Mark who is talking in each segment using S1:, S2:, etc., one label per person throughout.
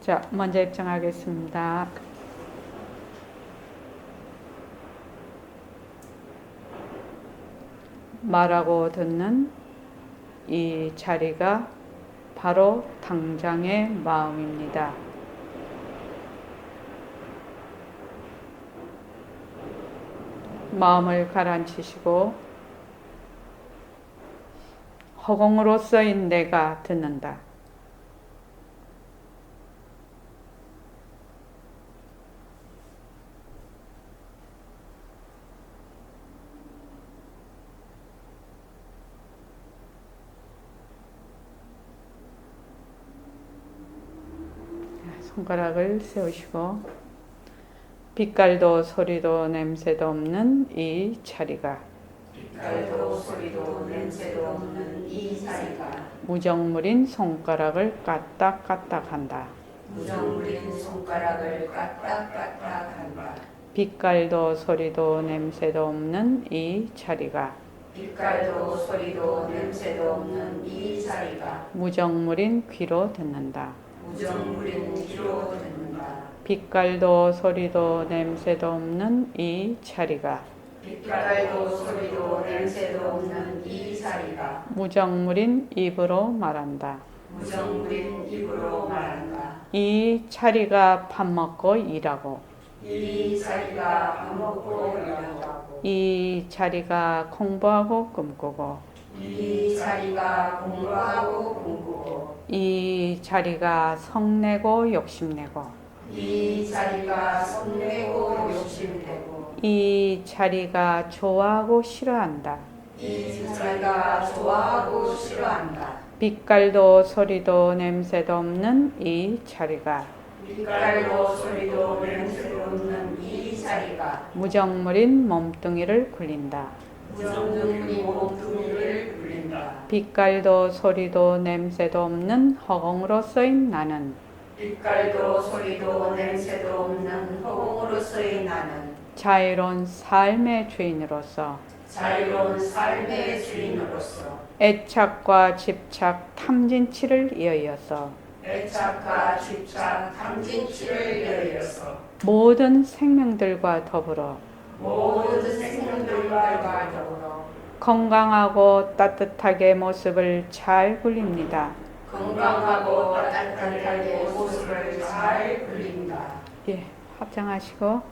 S1: 자, 먼저 입장하겠습니다. 말하고 듣는 이 자리가 바로 당장의 마음입니다. 마음을 가라앉히시고 허공으로서인 내가 듣는다. 손가락을 세우시고 빛깔도 소리도 냄새도 없는 이 자리가
S2: 빛깔도 소리도 냄새도 없는 이 자리가
S1: 무정물인 손가락을 까딱까딱한다.
S2: 무정물인 손가락을 까딱까딱한다.
S1: 빛깔도 소리도 냄새도 없는 이 자리가
S2: 빛깔도 소리도 냄새도 없는 이 자리가
S1: 무정물인 귀로 듣는다.
S2: 무정물인 귀로 듣는다.
S1: 빛깔도 소리도 냄새도 없는 이 자리가
S2: 빛깔도 소리도 냄새도 없는 이 자리가
S1: 무정물인 입으로 말한다.
S2: 무정물인 입으로 말한다.
S1: 이 자리가 밥 먹고 일하고
S2: 이 자리가 밥 먹고 일하고
S1: 이 자리가 공부하고 꿈꾸고
S2: 이 자리가 공부하고 공부고
S1: 이 자리가 성내고 욕심내고
S2: 이 자리가 성내고 욕심내고
S1: 이 자리가 좋아하고 싫어한다.
S2: 이 자리가 좋아하고 싫어한다.
S1: 빛깔도 소리도 냄새도 없는 이 자리가
S2: 빛깔도 소리도 냄새도 없는 이 자리가
S1: 무정물인 몸뚱이를 굴린다.
S2: 무정물인 몸뚱이를 굴린다.
S1: 빛깔도 소리도 냄새도 없는 허공으로 쓰인 나는
S2: 빛깔도 소리도 냄새도 없는 허공으로서의 나는
S1: 자유로운 삶의 주인으로서
S2: 자유로운 삶의 주인으로서
S1: 애착과 집착, 탐진치를 이어서
S2: 애착과 집착, 탐진치를 이어서
S1: 모든 생명들과 더불어
S2: 모든 생명들과 더불어
S1: 건강하고 따뜻하게 모습을 잘 굴립니다.
S2: 건강하고 따뜻하게 모습을 잘 굴린다.
S1: 예, 합장하시고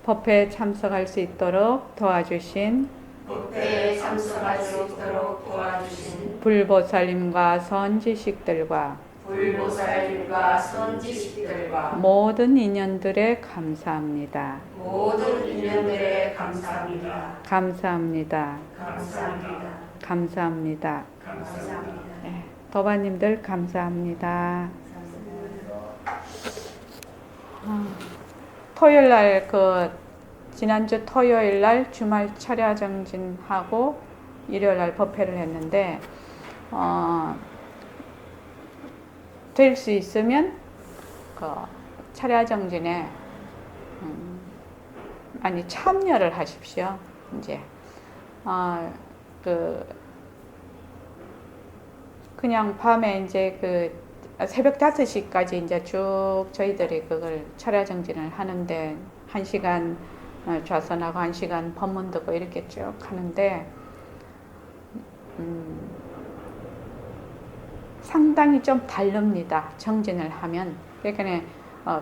S1: 법회에 참석할 수 있도록 도와주신
S2: 법회에 참석할 수 있도록 도와주신
S1: 불보살님과 선지식들과
S2: 불보살님과 선지식들과
S1: 모든 인연들에 감사합니다.
S2: 모든 인연들에 감사합니다.
S1: 감사합니다.
S2: 감사합니다.
S1: 감사합니다.
S2: 감사합니다.
S1: 네, 도바님들 감사합니다. 토요일 날 지난주 토요일 날 주말 차례 정진하고 일요일 날 법회를 했는데 될 수 있으면 차례 정진에 많이 참여를 하십시오. 이제 그냥 밤에 이제 새벽 5시까지 이제 쭉 저희들이 그걸 차례 정진을 하는데 1시간 좌선하고 1시간 법문 듣고 이렇게 쭉 하는데 상당히 좀 다릅니다. 정진을 하면. 그러니까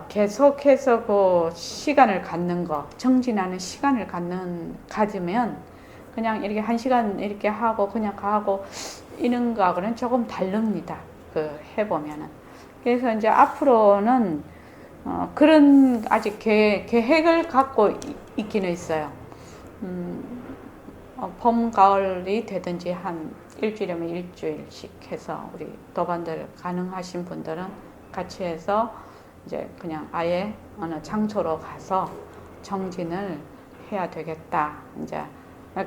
S1: 계속해서 그 시간을 갖는 거, 정진하는 시간을 가지면 그냥 이렇게 1시간 이렇게 하고 그냥 가고 이런 거하고는 조금 다릅니다. 해보면은. 그래서 이제 앞으로는 그런 아직 계획을 갖고 있기는 있어요. 봄, 가을이 되든지 한 일주일이면 일주일씩 해서 우리 도반들 가능하신 분들은 같이 해서 이제 그냥 아예 어느 장소로 가서 정진을 해야 되겠다. 이제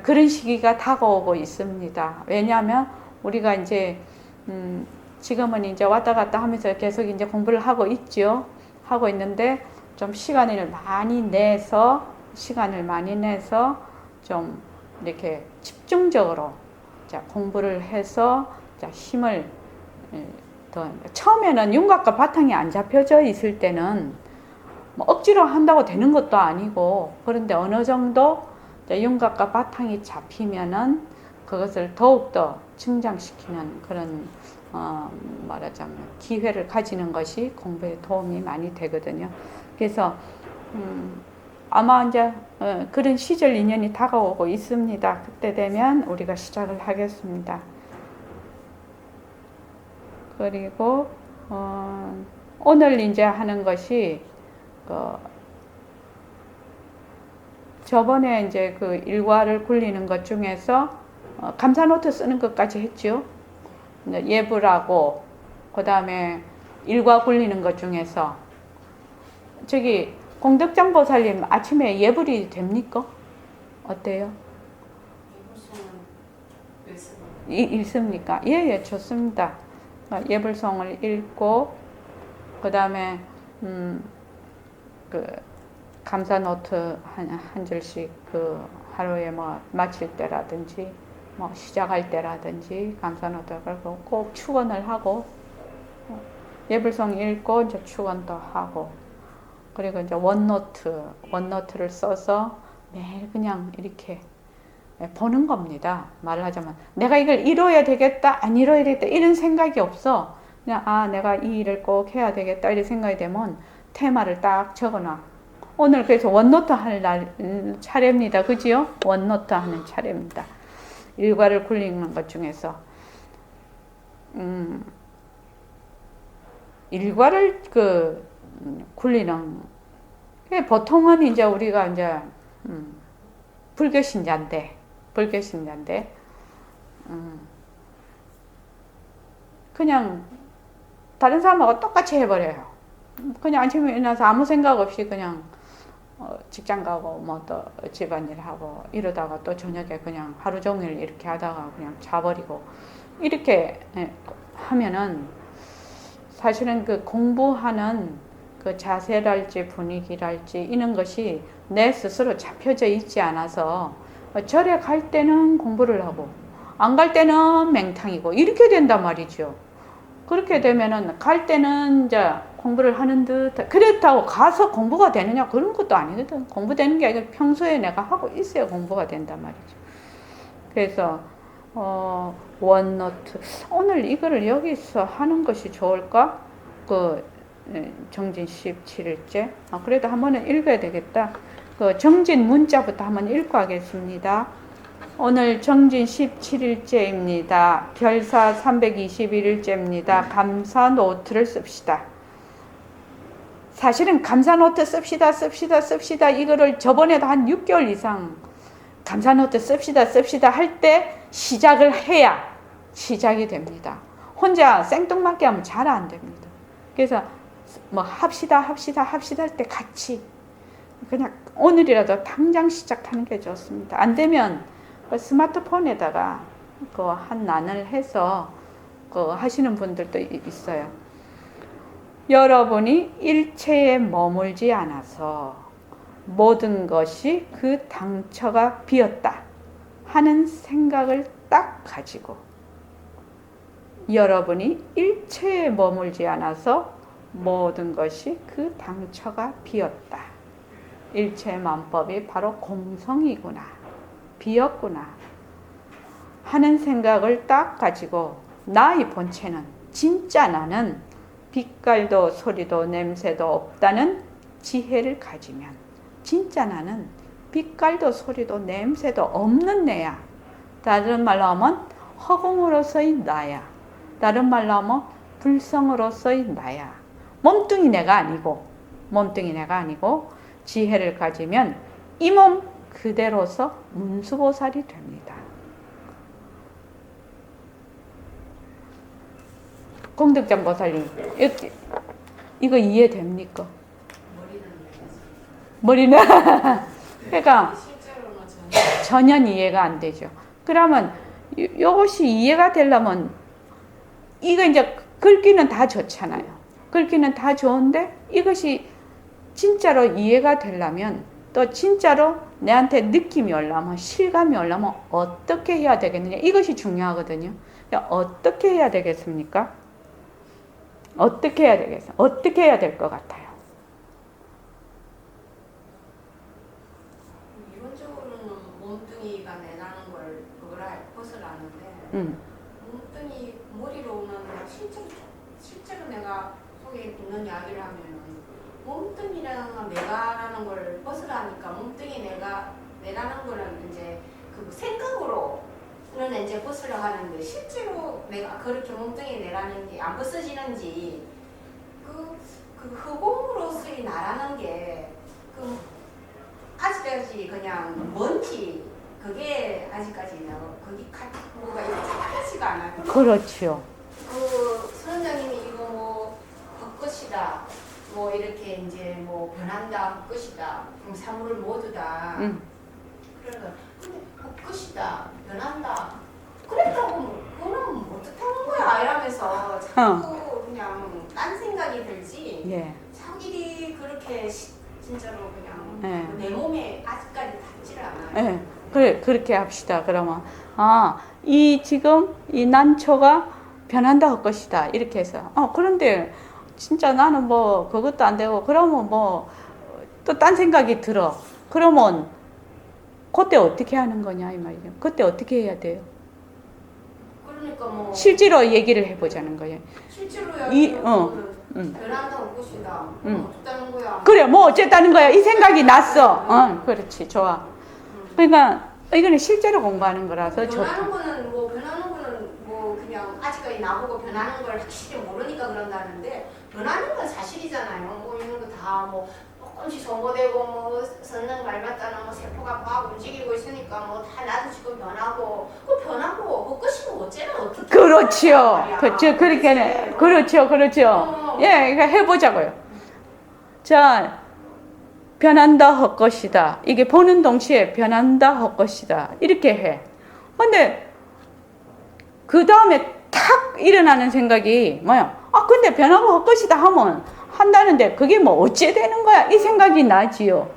S1: 그런 시기가 다가오고 있습니다. 왜냐하면 우리가 이제 지금은 이제 왔다 갔다 하면서 계속 이제 공부를 하고 있죠. 하고 있는데 좀 시간을 많이 내서 좀 이렇게 집중적으로 자, 공부를 해서 자, 힘을 더 처음에는 윤곽과 바탕이 안 잡혀져 있을 때는 뭐 억지로 한다고 되는 것도 아니고 그런데 어느 정도 윤곽과 바탕이 잡히면은 그것을 더욱더 증장시키는 그런 말하자면 기회를 가지는 것이 공부에 도움이 많이 되거든요. 그래서 아마 이제 그런 시절 인연이 다가오고 있습니다. 그때 되면 우리가 시작을 하겠습니다. 그리고 오늘 이제 하는 것이 저번에 이제 그 일과를 굴리는 것 중에서 감사 노트 쓰는 것까지 했죠. 예불하고 그 다음에 일과 굴리는 것 중에서 저기 공덕장 보살님 아침에 예불이 됩니까? 어때요? 읽습니까? 예, 좋습니다. 예불송을 읽고 그 다음에 그 감사 노트 한 줄씩 그 하루에 뭐 마칠 때라든지 뭐 시작할 때라든지 감사 노트를 꼭 축원을 하고 예불송 읽고 이제 축원도 하고 그리고 이제 원노트를 써서 매일 그냥 이렇게 보는 겁니다. 말하자면 내가 이걸 이뤄야 되겠다, 안 이뤄야 되겠다 이런 생각이 없어. 그냥 내가 이 일을 꼭 해야 되겠다 이런 생각이 되면 테마를 딱 적어놔. 오늘 그래서 원노트 할 날 차례입니다. 그지요? 원노트 하는 차례입니다. 일과를 굴리는 것 중에서 일과를 굴리는 보통은 이제 우리가 이제 불교신자인데 그냥 다른 사람하고 똑같이 해버려요. 그냥 아침에 일어나서 아무 생각 없이 그냥 직장 가고 뭐 또 집안일 하고 이러다가 또 저녁에 그냥 하루 종일 이렇게 하다가 그냥 자버리고 이렇게 하면은 사실은 그 공부하는 그 자세랄지 분위기랄지 이런 것이 내 스스로 잡혀져 있지 않아서 절에 갈 때는 공부를 하고 안 갈 때는 맹탕이고 이렇게 된단 말이죠. 그렇게 되면은 갈 때는 이제 공부를 하는 듯 그렇다고 가서 공부가 되느냐 그런 것도 아니거든. 공부되는 게 아니라 평소에 내가 하고 있어야 공부가 된단 말이죠. 그래서 원노트 오늘 이거를 여기서 하는 것이 좋을까? 정진 17일째 그래도 한번은 읽어야 되겠다. 정진 문자부터 한번 읽고 하겠습니다. 오늘 정진 17일째입니다. 별사 321일째입니다. 감사 노트를 씁시다. 사실은 감사 노트 씁시다 이거를 저번에도 한 6개월 이상 감사 노트 씁시다 할 때 시작을 해야 시작이 됩니다. 혼자 생뚱맞게 하면 잘 안 됩니다. 그래서 뭐 합시다 할 때 같이 그냥 오늘이라도 당장 시작하는 게 좋습니다. 안 되면 스마트폰에다가 한 난을 해서 하시는 분들도 있어요. 여러분이 일체에 머물지 않아서 모든 것이 그 당처가 비었다 하는 생각을 딱 가지고 여러분이 일체에 머물지 않아서 모든 것이 그 당처가 비었다. 일체 만법이 바로 공성이구나. 비었구나. 하는 생각을 딱 가지고 나의 본체는 진짜 나는 빛깔도 소리도 냄새도 없다는 지혜를 가지면 진짜 나는 빛깔도 소리도 냄새도 없는 내야. 다른 말로 하면 허공으로서의 나야. 다른 말로 하면 불성으로서의 나야. 몸뚱이 내가 아니고 지혜를 가지면 이 몸 그대로서 문수보살이 됩니다. 공덕장 보살님 이거 이해됩니까? 머리는 그러니까 전혀 이해가 안 되죠. 그러면 이것이 이해가 되려면 이거 이제 글귀는 다 좋잖아요. 글귀는 다 좋은데 이것이 진짜로 이해가 되려면 또 진짜로 내한테 느낌이 오려면 실감이 오려면 어떻게 해야 되겠느냐 이것이 중요하거든요. 어떻게 해야 되겠습니까? 어떻게 해야 되겠어? 어떻게 해야 될 것 같아요?
S2: 이론적으로는 몸뚱이가 내라는 걸 그걸 벗어나는데 몸뚱이 머리로 오는 실제로 내가 속에 있는 이야기를 하면은 몸뚱이랑 내가라는 걸 벗어나니까 몸뚱이 내라는 거는 이제 그 생각으로는 이제 벗으려 하는데 실제로 내가 그렇게 몸뚱이 내라는 게 안 벗어지는지 그 흑공으로서의 나라는 게 아직까지 그냥 뭔지 그게 아직까지 거기 뭐가 익숙하지가 않아요.
S1: 그렇죠.
S2: 선생님이 이거 뭐 헛것이다, 뭐 이렇게 이제 뭐 변한다, 헛것이다, 사물을 모두다. 그래서 근데 헛것이다, 변한다. 그랬다고 그거는 어떻다는 거야 이러면서 자꾸 그냥 딴 생각이 들지.
S1: 예.
S2: 자기들이 그렇게 진짜로 그냥
S1: 예.
S2: 내 몸에 아직까지 닿지를 않아요.
S1: 예. 그래, 그렇게 합시다. 그러면, 지금 이 난초가 변한다 할 것이다. 이렇게 해서. 그런데, 진짜 나는 뭐, 그것도 안 되고, 그러면 뭐, 또 딴 생각이 들어. 그러면, 그때 어떻게 하는 거냐, 이 말이죠. 그때 어떻게 해야 돼요?
S2: 그러니까 뭐.
S1: 실제로 얘기를 해보자는 거예요.
S2: 실제로 변한다 할 것이다. 어떻다는 거야.
S1: 그래, 뭐 어쨌다는 거야. 이 생각이 났어. 그렇지, 좋아. 그러니까 이거는 실제로 공부하는 거라서
S2: 변하는 거는 뭐 그냥 아직까지 나보고 변하는 걸 확실히 모르니까 그런다는데 변하는 건 사실이잖아요. 뭐 이런 거 다 뭐 조금씩 소모되고 뭐 썩는 말마다는 뭐 세포가 막 움직이고 있으니까 뭐 다 나도 지금 변하고 그 변하고 그 것이 뭐 어째는 어떻게?
S1: 그렇죠. 그렇죠. 그렇게는 그렇죠. 예, 그러니까 해보자고요. 자. 변한다 할 것이다. 이게 보는 동시에 변한다 할 것이다. 이렇게 해. 근데 그 다음에 탁 일어나는 생각이 뭐야? 근데 변하고 할 것이다 하면 한다는데 그게 뭐 어째 되는 거야? 이 생각이 나지요.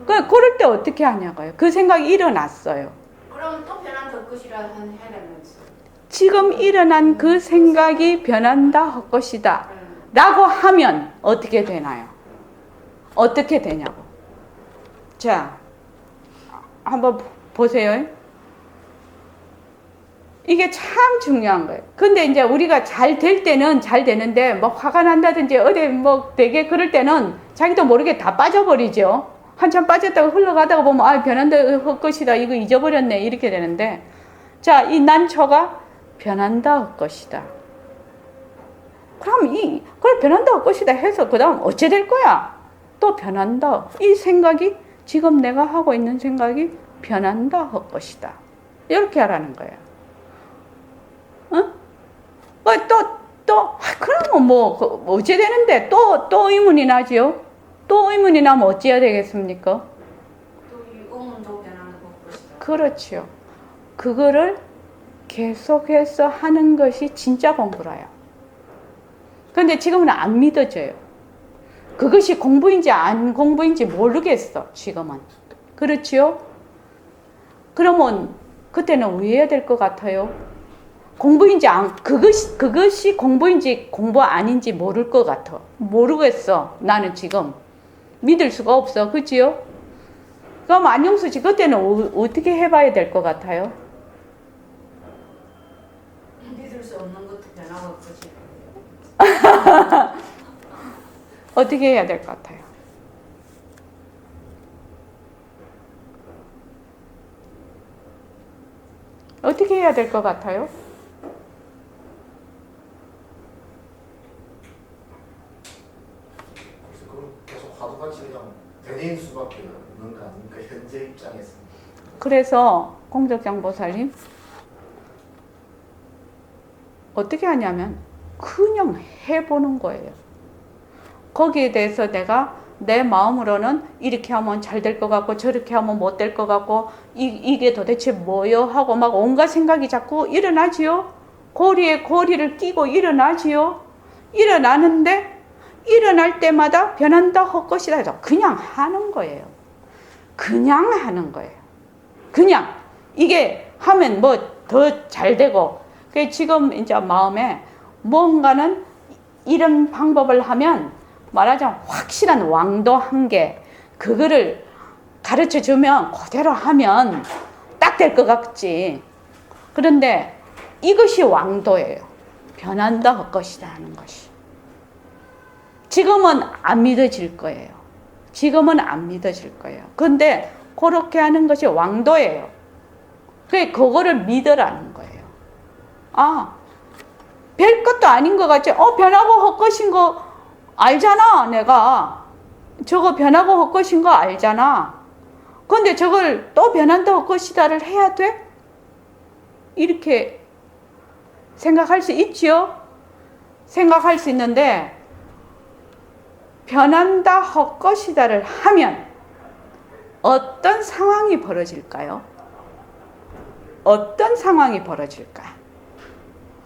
S1: 그럴 때 어떻게 하냐고요. 그 생각이 일어났어요.
S2: 그럼 또 변한다 할 것이라 해야되면서
S1: 지금 일어난 그 생각이 변한다 할 것이다. 라고 하면 어떻게 되나요? 어떻게 되냐고. 자, 한번 보세요. 이게 참 중요한 거예요. 근데 이제 우리가 잘 될 때는 잘 되는데, 뭐 화가 난다든지 어디 뭐 되게 그럴 때는 자기도 모르게 다 빠져버리죠. 한참 빠졌다가 흘러가다가 보면, 변한다 할 것이다. 이거 잊어버렸네. 이렇게 되는데. 자, 이 난초가 변한다 할 것이다. 그럼 그래, 변한다 할 것이다 해서 그 다음 어째 될 거야? 또 변한다. 이 생각이 지금 내가 하고 있는 생각이 변한다 할 것이다. 이렇게 하라는 거예요. 그러면 뭐 어째 되는데 또 의문이 나지요? 또 의문이 나면 어찌해야 되겠습니까?
S2: 또 이 의문도 변한다 할 것이다.
S1: 그렇죠. 그거를 계속해서 하는 것이 진짜 공부라요. 근데 지금은 안 믿어져요. 그것이 공부인지 안 공부인지 모르겠어, 지금은. 그렇지요? 그러면 그때는 왜 해야 될 것 같아요? 공부인지 그것이 공부인지 공부 아닌지 모를 것 같아. 모르겠어, 나는 지금. 믿을 수가 없어, 그치요? 그럼 안영수 씨, 그때는 어떻게 해봐야 될 것 같아요?
S2: 믿을 수 없는 것도 변하고 것이다.
S1: 어떻게 해야 될 것 같아요? 어떻게 해야 될 것 같아요?
S3: 계속 화두같이 그냥 되뇌일 수밖에 없는 거 아닙니까? 현재 입장에서.
S1: 그래서 공덕장보살님 어떻게 하냐면 그냥 해보는 거예요. 거기에 대해서 내가 내 마음으로는 이렇게 하면 잘 될 것 같고 저렇게 하면 못 될 것 같고 이게 도대체 뭐요? 하고 막 온갖 생각이 자꾸 일어나지요. 고리에 고리를 끼고 일어나지요. 일어나는데 일어날 때마다 변한다 할 것이다 해서 그냥 하는 거예요. 그냥 하는 거예요. 그냥 이게 하면 뭐 더 잘 되고 지금 이제 마음에 뭔가는 이런 방법을 하면 말하자면 확실한 왕도 한계, 그거를 가르쳐 주면 그대로 하면 딱 될 것 같지. 그런데 이것이 왕도예요. 변한다 할 것이다 하는 것이. 지금은 안 믿어질 거예요. 지금은 안 믿어질 거예요. 그런데 그렇게 하는 것이 왕도예요. 그거를 믿으라는 거예요. 아, 별 것도 아닌 것 같지? 변하고 헛것인 거 알잖아, 내가. 저거 변하고 헛것인 거 알잖아. 근데 저걸 또 변한다 헛것이다를 해야 돼? 이렇게 생각할 수 있지요? 생각할 수 있는데, 변한다 헛것이다를 하면 어떤 상황이 벌어질까요? 어떤 상황이 벌어질까?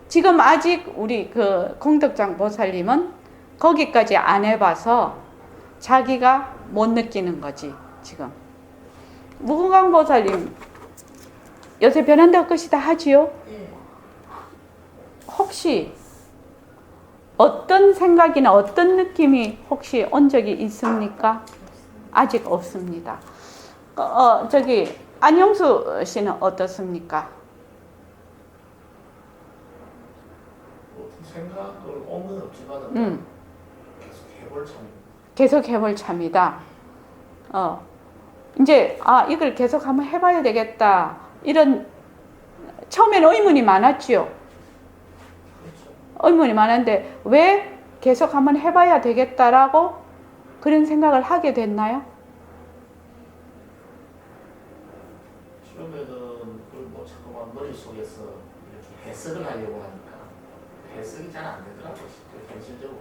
S1: 지금 아직 우리 그 공덕장 보살님은 거기까지 안 해봐서 자기가 못 느끼는 거지, 지금. 무궁강 보살님, 요새 변한다 것이다 하지요? 혹시 어떤 생각이나 어떤 느낌이 혹시 온 적이 있습니까? 아직 없습니다. 저기, 안영수 씨는 어떻습니까?
S3: 생각을 오면 없지만은 계속 해볼 참.
S1: 계속 해볼 참이다. 이제 이걸 계속 한번 해봐야 되겠다. 이런 처음에는 의문이 많았지요.
S3: 그렇죠.
S1: 의문이 많은데 왜 계속 한번 해봐야 되겠다라고 그런 생각을 하게 됐나요?
S3: 처음에는 그걸 뭐 자꾸만 머릿속에서 이렇게 해석을 하려고 하니까 해석이 잘 안 되더라고요. 현실적으로.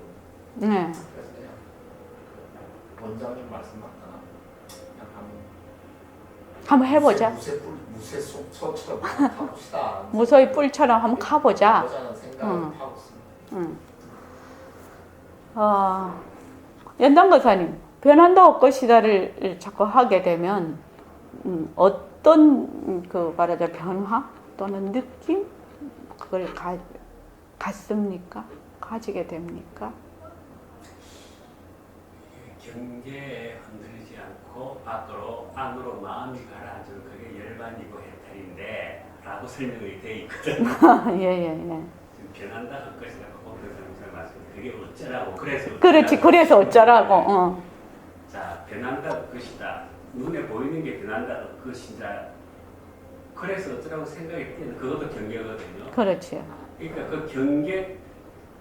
S1: 네.
S3: 그래서 그냥 원장님 말씀 맞다나 그냥
S1: 한번 해보자.
S3: 무쇠 속처럼 가봅시다.
S1: 무소의 뿔처럼 한번 가보자.
S3: 가보자는 생각을 하고 있습니다.
S1: 연단거사님, 변한다 할 것이다를 자꾸 하게 되면 어떤 그 말하자 변화 또는 느낌 그걸 갖습니까? 가지게 됩니까?
S4: 경계에 흔들리지 않고 안으로 마음이 가라앉은 그게 열반이고 해탈인데 라고 설명이 돼 있거든.
S1: 예.
S4: 지금 변한다 할 것이다. 공덕선생 말씀 그게 어쩌라고 그래서
S1: 그렇지. 그래서 어쩌라고.
S4: 자, 변한다 할 것이다. 눈에 보이는 게 변한다 할 것이다. 그래서 어쩌라고 생각이 드는 그것도 경계거든요.
S1: 그렇지.
S4: 그러니까 그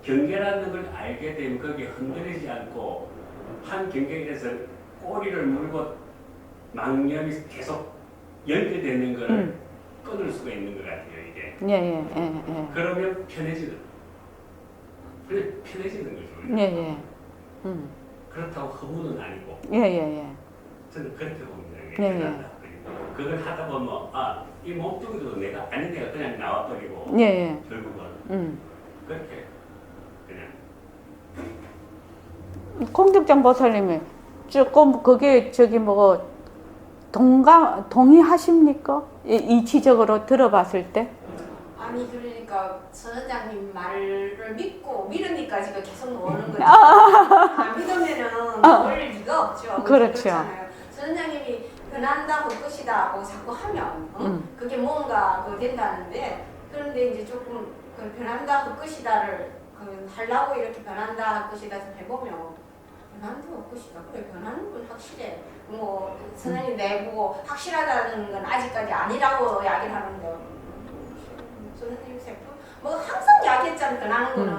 S4: 경계라는 걸 알게 되면 거기에 흔들리지 않고 한 경계에서 꼬리를 물고 망념이 계속 연결되는 걸 끊을 수가 있는 것 같아요, 이게.
S1: 예.
S4: 그러면 편해지는 거죠.
S1: 예.
S4: 그렇다고 허무는 아니고.
S1: 예.
S4: 저는 그렇게 봅니다.
S1: 예.
S4: 그걸 하다 보면 이 몸뚱이도 내가 아닌 데가 그냥 나와버리고
S1: 예.
S4: 결국은 그렇게 그냥
S1: 공덕장 보살님이 조금 그게 동의하십니까? 이치적으로 들어봤을 때?
S2: 아니 그러니까 선원장님 말을 믿으니까 지금 계속 나오는 거죠. 안 믿으면은 나올 리가 없죠.
S1: 그렇죠.
S2: 그렇잖아요. 선원장님이 변한다 볼 것이다고 자꾸 하면 그게 뭔가 된다는데 그런데 이제 조금 그 변한다 볼 것이다를 하려고 이렇게 변한다 할 것이다 좀 해보면 변한다 볼 것이다. 그래 변하는 건 확실해. 뭐 선생님 내보고 확실하다는 건 아직까지 아니라고 이야기를 하는데 선생님 세포 뭐 항상 이야기했잖아. 변하는 거는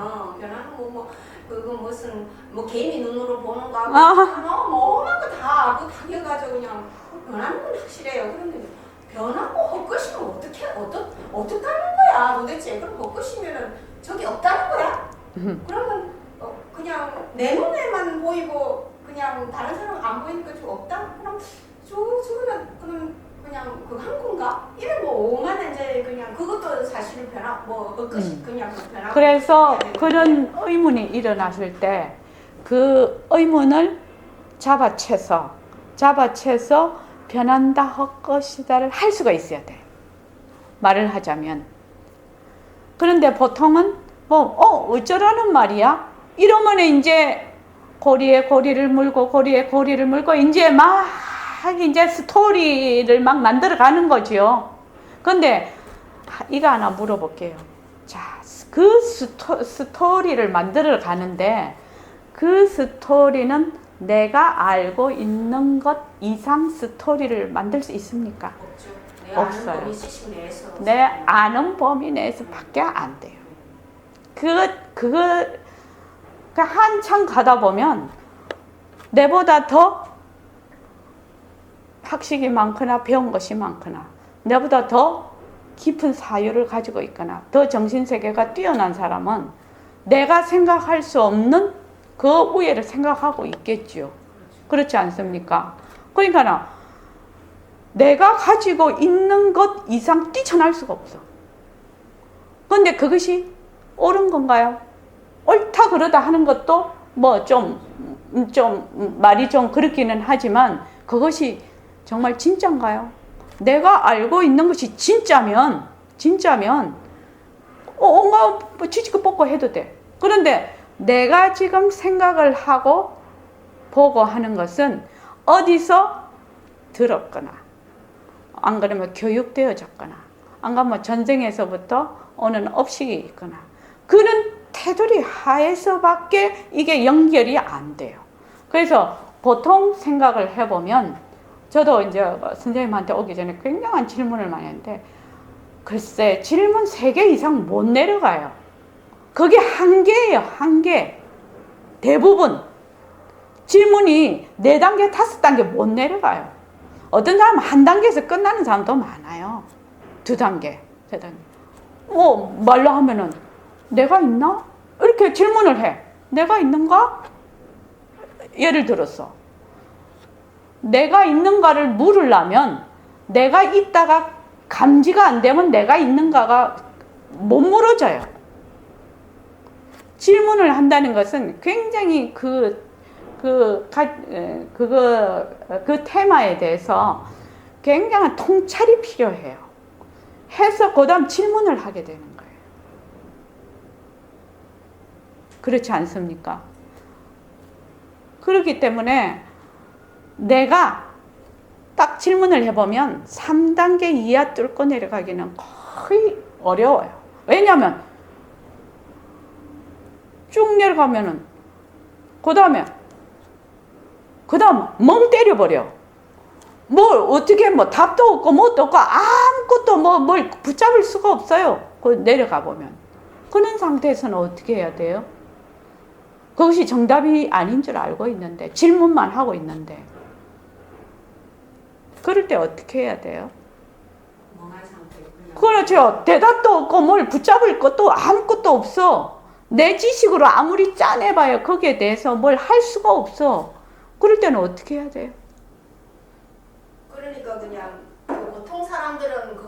S2: 그거 무슨 개인이 눈으로 보는 거하고 뭐 오만 거 다 알고 당겨가지고 그냥 변하는 건 확실해요. 그런데 변하고 헛것이면 어떡하는 거야 도대체. 그럼 헛것이면은 저기 없다는 거야? 그러면 그냥 내 눈에만 보이고 그냥 다른 사람 안 보이니까 저 없다? 그럼 저거는 그냥 그 한 건가? 이런 오만 이제 그냥 그것도 사실 헛것이 그냥 변하고.
S1: 그래서 그런 의문이 일어났을 때 그 의문을 잡아채서 변한다 헛것이다를 할 수가 있어야 돼. 말을 하자면. 그런데 보통은 어쩌라는 말이야? 이러면 이제 고리에 고리를 물고 고리에 고리를 물고 이제 막 이제 스토리를 막 만들어 가는 거지요. 근데 이거 하나 물어볼게요. 자, 그 스토리를 만들어 가는데 그 스토리는 내가 알고 있는 것 이상 스토리를 만들 수 있습니까?
S2: 없죠. 내
S1: 없어요.
S2: 아는 범위 지식 내에서.
S1: 내 아는 범위 내에서밖에 안 돼요. 그거 한참 가다 보면 내보다 더 학식이 많거나 배운 것이 많거나 내보다 더 깊은 사유를 가지고 있거나 더 정신세계가 뛰어난 사람은 내가 생각할 수 없는 그 우애를 생각하고 있겠지요. 그렇지 않습니까? 그러니까 내가 가지고 있는 것 이상 뛰쳐날 수가 없어. 그런데 그것이 옳은 건가요? 옳다 그러다 하는 것도 뭐 좀 말이 좀 그렇기는 하지만 그것이 정말 진짜인가요? 내가 알고 있는 것이 진짜면 뭔가 뭐 지지고 뻗고 해도 돼. 그런데 내가 지금 생각을 하고 보고 하는 것은 어디서 들었거나 안 그러면 교육되어졌거나 안 그러면 전쟁에서부터 오는 업식이 있거나 그런 테두리 하에서밖에 이게 연결이 안 돼요. 그래서 보통 생각을 해보면 저도 이제 선생님한테 오기 전에 굉장한 질문을 많이 했는데 글쎄 질문 3개 이상 못 내려가요. 그게 한계예요. 한계. 대부분 질문이 4단계 5단계 못 내려가요. 어떤 사람은 한 단계에서 끝나는 사람도 많아요. 2단계 3단계 뭐 말로 하면은 내가 있나? 이렇게 질문을 해. 내가 있는가? 예를 들어서 내가 있는가를 물으려면 내가 있다가 감지가 안 되면 내가 있는가가 못 물어져요. 질문을 한다는 것은 굉장히 그 테마에 대해서 굉장한 통찰이 필요해요. 해서 그다음 질문을 하게 되는 거예요. 그렇지 않습니까? 그렇기 때문에 내가 딱 질문을 해보면 3단계 이하 뚫고 내려가기는 거의 어려워요. 왜냐하면 쭉 내려가면은 그 다음 멍 때려버려. 뭘 어떻게 뭐 답도 없고 뭣도 없고 아무것도 뭘 붙잡을 수가 없어요. 그 내려가 보면 그런 상태에서는 어떻게 해야 돼요? 그것이 정답이 아닌 줄 알고 있는데 질문만 하고 있는데 그럴 때 어떻게 해야 돼요?
S2: 멍한 상태.
S1: 그렇죠. 대답도 없고 뭘 붙잡을 것도 아무것도 없어. 내 지식으로 아무리 짜내봐야 거기에 대해서 뭘 할 수가 없어. 그럴 때는 어떻게 해야 돼요?
S2: 그러니까 그냥 보통 사람들은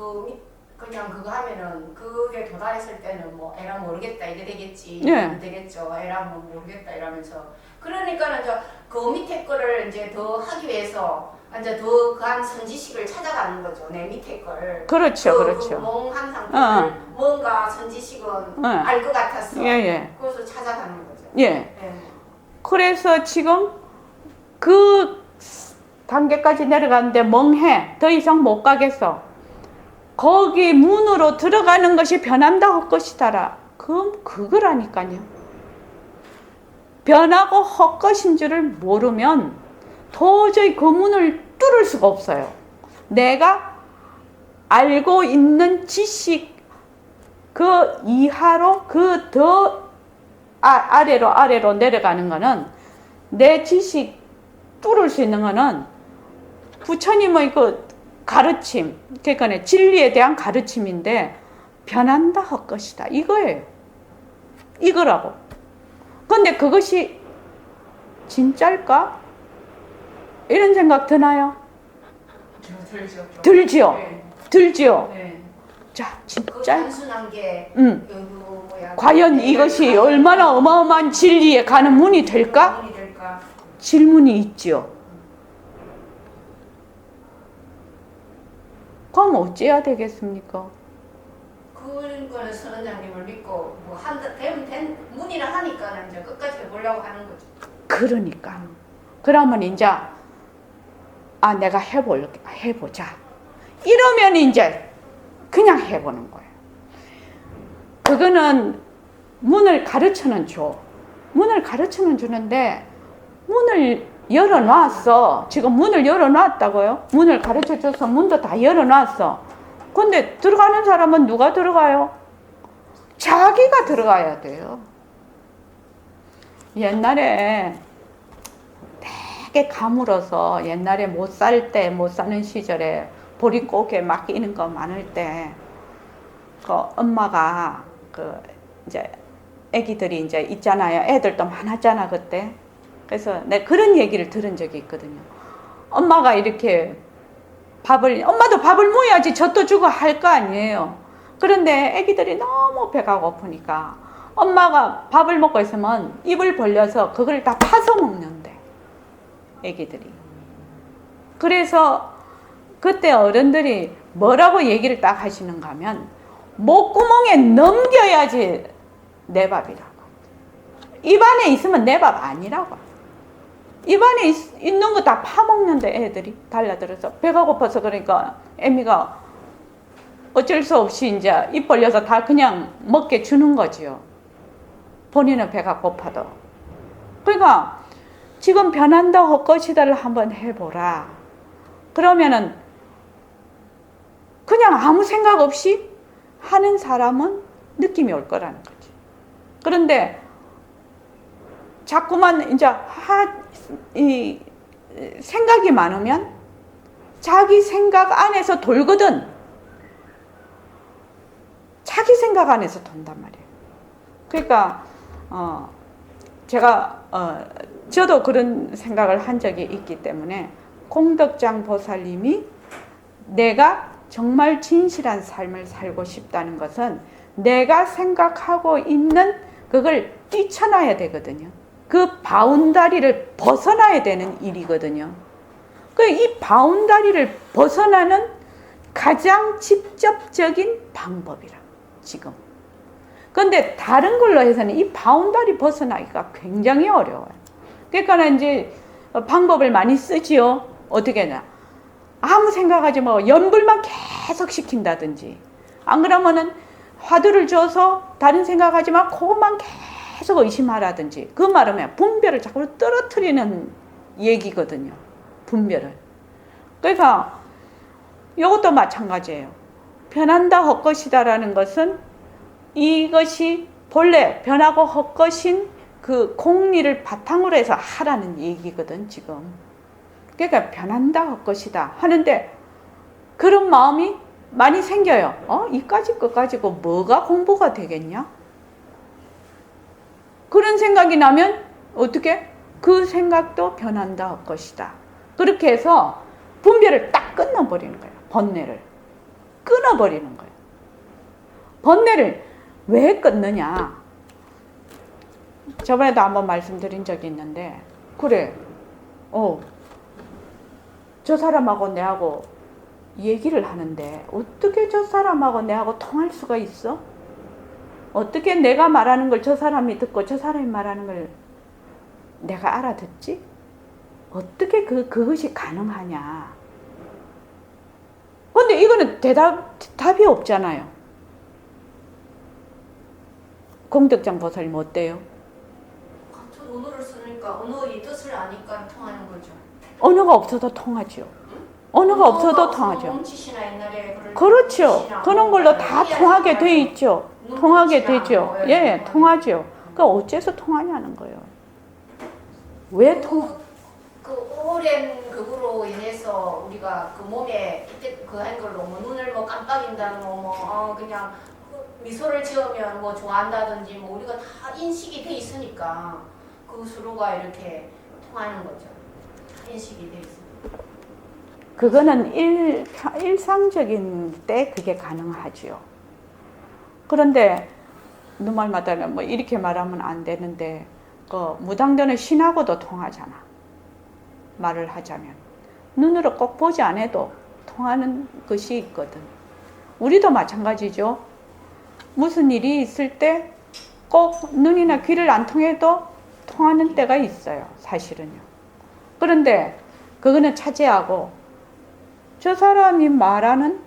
S2: 그냥 그거 하면은 그게 도달했을 때는 뭐 에라 모르겠다 이래 되겠지.
S1: 네.
S2: 되겠죠. 에라 뭐 모르겠다 이러면서. 그러니까는 그 밑에 거를 이제 더 하기 위해서 이제 더 그한 선지식을 찾아가는 거죠. 내 밑에 걸.
S1: 그렇죠, 그렇죠.
S2: 그 멍한 상태를 뭔가 선지식은 알 것 같았어.
S1: 예.
S2: 그래서 찾아가는 거죠.
S1: 예.
S2: 예.
S1: 그래서 지금 그 단계까지 내려가는데 멍해. 더 이상 못 가겠어. 거기 문으로 들어가는 것이 변한다 헛것이다라. 그거라니까요. 변하고 헛것인 줄을 모르면 도저히 그 문을 뚫을 수가 없어요. 내가 알고 있는 지식 그 이하로 그 더 아래로 내려가는 거는 내 지식 뚫을 수 있는 거는 부처님의 그 가르침, 그러니까 진리에 대한 가르침인데 변한다 헛것이다 이거예요. 이거라고. 근데 그것이 진짜일까? 이런 생각 드나요?
S2: 들죠.
S1: 들지요.
S2: 네.
S1: 들지요.
S2: 네.
S1: 자,
S2: 그
S1: 진짜.
S2: 단순한 게
S1: 과연 이것이 얼마나 어마어마한 진리에 가는 문이 될까?
S2: 문이 될까?
S1: 질문이 있지요. 그럼 어찌해야 되겠습니까?
S2: 그거는 선원장님을 믿고 뭐 한다 된 문이라 하니까는 이제 끝까지 해보려고 하는 거죠.
S1: 그러니까. 그러면 이제 내가 해보자. 이러면 이제 그냥 해보는 거예요. 그거는 문을 가르쳐는 줘. 문을 가르쳐는 주는데 문을 열어놨어. 지금 문을 열어놨다고요? 문을 가르쳐줘서 문도 다 열어놨어. 근데 들어가는 사람은 누가 들어가요? 자기가 들어가야 돼요. 옛날에 되게 가물어서 옛날에 못 사는 시절에 보릿고개 맡기는 거 많을 때 그 엄마가 이제 애기들이 이제 있잖아요. 애들도 많았잖아 그때. 그래서 내가 그런 얘기를 들은 적이 있거든요. 엄마가 이렇게 엄마도 밥을 먹어야지 젖도 주고 할 거 아니에요. 그런데 애기들이 너무 배가 고프니까 엄마가 밥을 먹고 있으면 입을 벌려서 그걸 다 파서 먹는데 애기들이. 그래서 그때 어른들이 뭐라고 얘기를 딱 하시는가 하면 목구멍에 넘겨야지 내 밥이라고. 입안에 있으면 내 밥 아니라고. 입안에 있는 거 다 파먹는데 애들이 달라들어서 배가 고파서 그러니까 애미가 어쩔 수 없이 이제 입 벌려서 다 그냥 먹게 주는 거지요. 본인은 배가 고파도. 그러니까 지금 변한다 헛것이다를 한번 해보라. 그러면은 그냥 아무 생각 없이 하는 사람은 느낌이 올 거라는 거지. 그런데 자꾸만 이제 생각이 많으면 자기 생각 안에서 돌거든. 자기 생각 안에서 돈단 말이에요. 그러니까 저도 그런 생각을 한 적이 있기 때문에 공덕장 보살님이 내가 정말 진실한 삶을 살고 싶다는 것은 내가 생각하고 있는 그걸 뛰쳐나야 되거든요. 그 바운다리를 벗어나야 되는 일이거든요. 이 바운다리를 벗어나는 가장 직접적인 방법이라 지금. 그런데 다른 걸로 해서는 이 바운다리 벗어나기가 굉장히 어려워요. 그러니까 이제 방법을 많이 쓰지요. 어떻게 하냐. 아무 생각하지 말고 연불만 계속 시킨다든지, 안 그러면은 화두를 줘서 다른 생각하지 말고 그것만 계속 의심하라든지. 그 말하면 분별을 자꾸 떨어뜨리는 얘기거든요. 분별을. 그러니까 이것도 마찬가지예요. 변한다 헛것이다라는 것은 이것이 본래 변하고 헛것인 그 공리를 바탕으로 해서 하라는 얘기거든 지금. 그러니까 변한다 헛것이다 하는데 그런 마음이 많이 생겨요. 이까짓 것 가지고 뭐가 공부가 되겠냐? 그런 생각이 나면 어떻게? 그 생각도 변한다 헛것이다. 그렇게 해서 분별을 딱 끊어버리는 거예요. 번뇌를 끊어버리는 거예요. 번뇌를 왜 끊느냐? 저번에도 한번 말씀드린 적이 있는데, 그래, 저 사람하고 내하고 얘기를 하는데 어떻게 저 사람하고 내하고 통할 수가 있어? 어떻게 내가 말하는 걸 저 사람이 듣고 저 사람이 말하는 걸 내가 알아듣지? 어떻게 그것이 가능하냐? 근데 이거는 답이 없잖아요. 공덕장 보살님 어때요?
S2: 같은 언어를 쓰니까 언어의 뜻을 아니까 통하는 거죠.
S1: 언어가 없어도 통하죠. 언어가 없어도 통하죠.
S2: 몸짓이나 옛날에
S1: 그렇죠. 그런 걸로 다 통하게 돼 있죠. 통하게 되죠. 예, 통하죠. 그러니까 어째서 통하냐는 거예요. 왜
S2: 그 오랜 그거로 인해서 우리가 그 몸에 이때 그 한 걸로 뭐 눈을 뭐 깜빡인다는 그냥 미소를 지으면 뭐 좋아한다든지 뭐 우리가 다 인식이 돼 있으니까 그 서로가 이렇게 통하는 거죠. 인식이 돼 있으니까.
S1: 그거는 일상적인 때 그게 가능하지요. 그런데 누말마다 뭐 이렇게 말하면 안 되는데 그 무당되는 신하고도 통하잖아. 말을 하자면 눈으로 꼭 보지 않아도 통하는 것이 있거든. 우리도 마찬가지죠. 무슨 일이 있을 때 꼭 눈이나 귀를 안 통해도 통하는 때가 있어요. 사실은요. 그런데 그거는 차지하고 저 사람이 말하는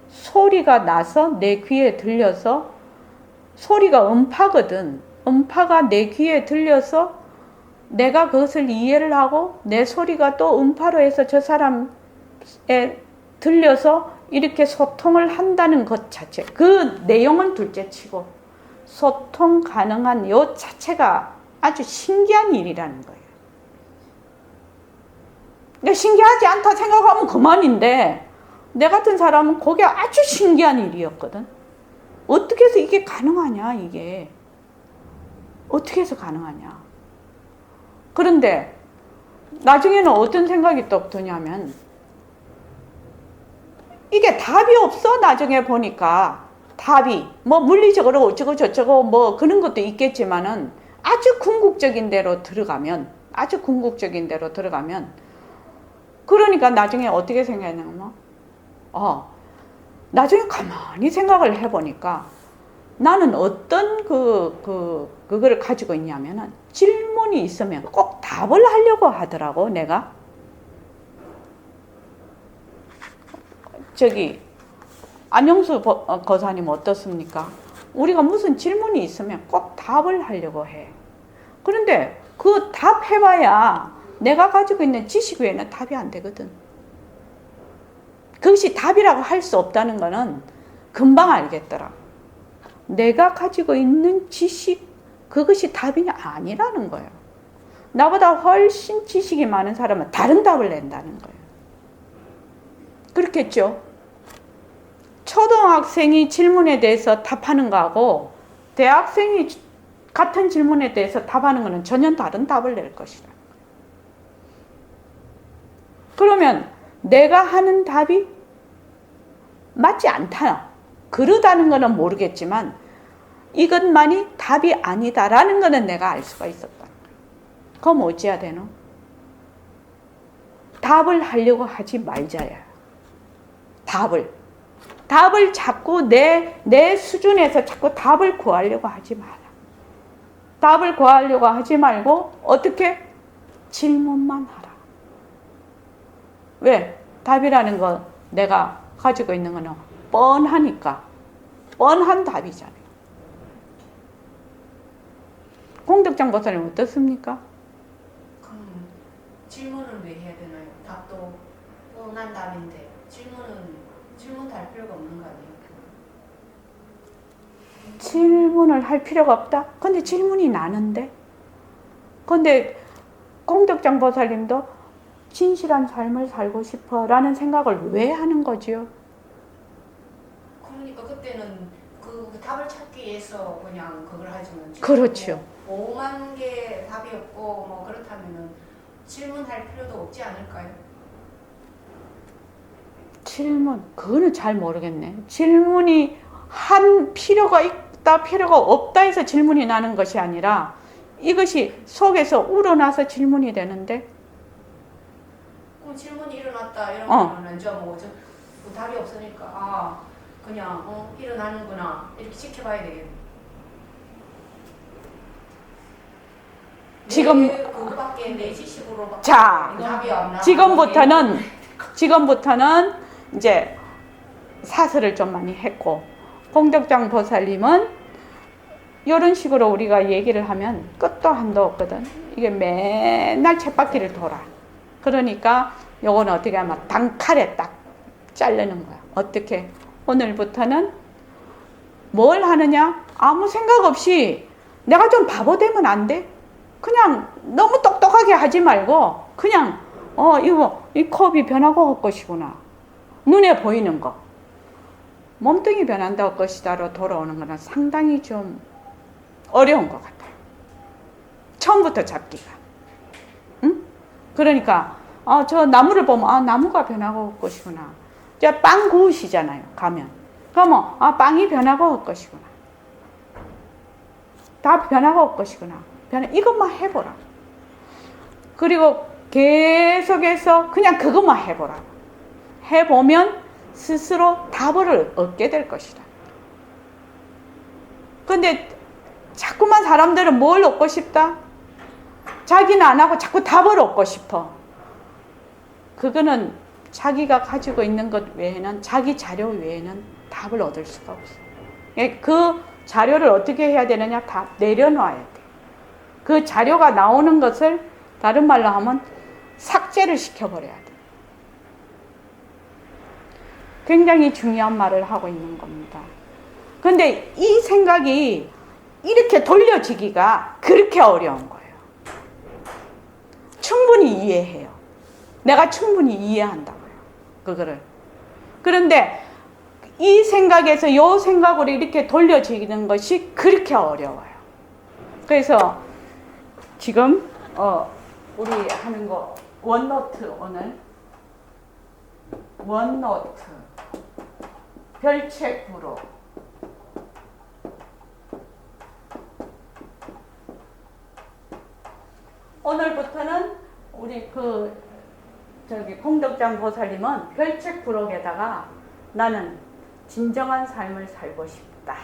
S1: 소리가 나서 내 귀에 들려서 소리가 음파거든. 음파가 내 귀에 들려서 내가 그것을 이해를 하고 내 소리가 또 음파로 해서 저 사람에 들려서 이렇게 소통을 한다는 것 자체, 그 내용은 둘째치고 소통 가능한 요 자체가 아주 신기한 일이라는 거예요. 근데 신기하지 않다 생각하면 그만인데 내 같은 사람은 그게 아주 신기한 일이었거든. 어떻게 해서 이게 가능하냐, 이게. 어떻게 해서 가능하냐. 그런데 나중에는 어떤 생각이 또 드냐면 이게 답이 없어. 나중에 보니까 답이 뭐 물리적으로 어쩌고 저쩌고 뭐 그런 것도 있겠지만은 아주 궁극적인 대로 들어가면 그러니까 나중에 어떻게 생각하냐면 나중에 가만히 생각을 해보니까 나는 어떤 그거를 가지고 있냐면은 질문이 있으면 꼭 답을 하려고 하더라고. 내가 안영수 거사님 어떻습니까? 우리가 무슨 질문이 있으면 꼭 답을 하려고 해. 그런데 그 답해봐야 내가 가지고 있는 지식 외에는 답이 안 되거든. 그것이 답이라고 할 수 없다는 거는 금방 알겠더라. 내가 가지고 있는 지식, 그것이 답이냐? 아니라는 거예요. 나보다 훨씬 지식이 많은 사람은 다른 답을 낸다는 거예요. 그렇겠죠? 초등학생이 질문에 대해서 답하는 거하고 대학생이 같은 질문에 대해서 답하는 거는 전혀 다른 답을 낼 것이다. 그러면 내가 하는 답이 맞지 않다. 그러다는 거는 모르겠지만 이것만이 답이 아니다라는 거는 내가 알 수가 있었다. 그럼 어찌해야 되노? 답을 하려고 하지 말자야. 답을 자꾸 내 수준에서 자꾸 답을 구하려고 하지 마라. 답을 구하려고 하지 말고 어떻게? 질문만 하라. 왜? 답이라는 건 내가 가지고 있는 거는 뻔하니까. 뻔한 답이잖아요. 공덕장 보살님 어떻습니까?
S2: 그럼 질문을 왜 해야 되나요? 답도 뻔한 답인데 질문도 할 필요가 없는 거 아니에요?
S1: 질문을 할 필요가 없다? 근데 질문이 나는데? 근데 공덕장 보살님도 진실한 삶을 살고 싶어 라는 생각을 왜 하는 거지요?
S2: 그러니까 그때는 그 답을 찾기 위해서 그냥 그걸 하지만
S1: 그렇죠.
S2: 뭐 5만 개 답이 없고 뭐 그렇다면은 질문할 필요도 없지 않을까요?
S1: 질문, 그거는 잘 모르겠네. 질문이 한 필요가 있다, 필요가 없다 해서 질문이 나는 것이 아니라 이것이 속에서 우러나서 질문이 되는데
S2: 그럼 질문이 일어났다 이러면은 뭐 답이 없으니까 그냥 일어나는구나 이렇게 지켜봐야 되겠네.
S1: 지금
S2: 그거밖에 내 지식으로
S1: 자,
S2: 답이 없나?
S1: 지금부터는 이제 사설을 좀 많이 했고 공덕장 보살님은 이런 식으로 우리가 얘기를 하면 끝도 한도 없거든. 이게 맨날 쳇바퀴를 돌아. 그러니까 요거는 어떻게 하면 단칼에 딱 자르는 거야. 어떻게? 오늘부터는 뭘 하느냐? 아무 생각 없이 내가 좀 바보 되면 안 돼? 그냥 너무 똑똑하게 하지 말고 그냥 이 컵이 변하고 할 것이구나. 눈에 보이는 거. 몸뚱이 변한다고 할 것이다로 돌아오는 거는 상당히 좀 어려운 것 같아요. 처음부터 잡기가. 응? 그러니까 저 나무를 보면 나무가 변하고 할 것이구나. 이제 빵 구우시잖아요. 가면. 그러면 빵이 변하고 할 것이구나. 다 변하고 할 것이구나. 이것만 해보라. 그리고 계속해서 그냥 그것만 해보라. 해보면 스스로 답을 얻게 될 것이다. 근데 자꾸만 사람들은 뭘 얻고 싶다? 자기는 안 하고 자꾸 답을 얻고 싶어. 그거는 자기가 가지고 있는 것 외에는, 자기 자료 외에는 답을 얻을 수가 없어. 그 자료를 어떻게 해야 되느냐? 다 내려놔야 돼. 그 자료가 나오는 것을 다른 말로 하면 삭제를 시켜버려야 돼. 굉장히 중요한 말을 하고 있는 겁니다. 근데 이 생각이 이렇게 돌려지기가 그렇게 어려운 거예요. 충분히 이해해요. 내가 충분히 이해한다고요. 그거를. 그런데 이 생각에서 이 생각으로 이렇게 돌려지는 것이 그렇게 어려워요. 그래서 지금 우리 하는 거 원노트, 오늘 원노트 별책부로 오늘부터는 우리 공덕장 보살님은 별책 부록에다가 나는 진정한 삶을 살고 싶다.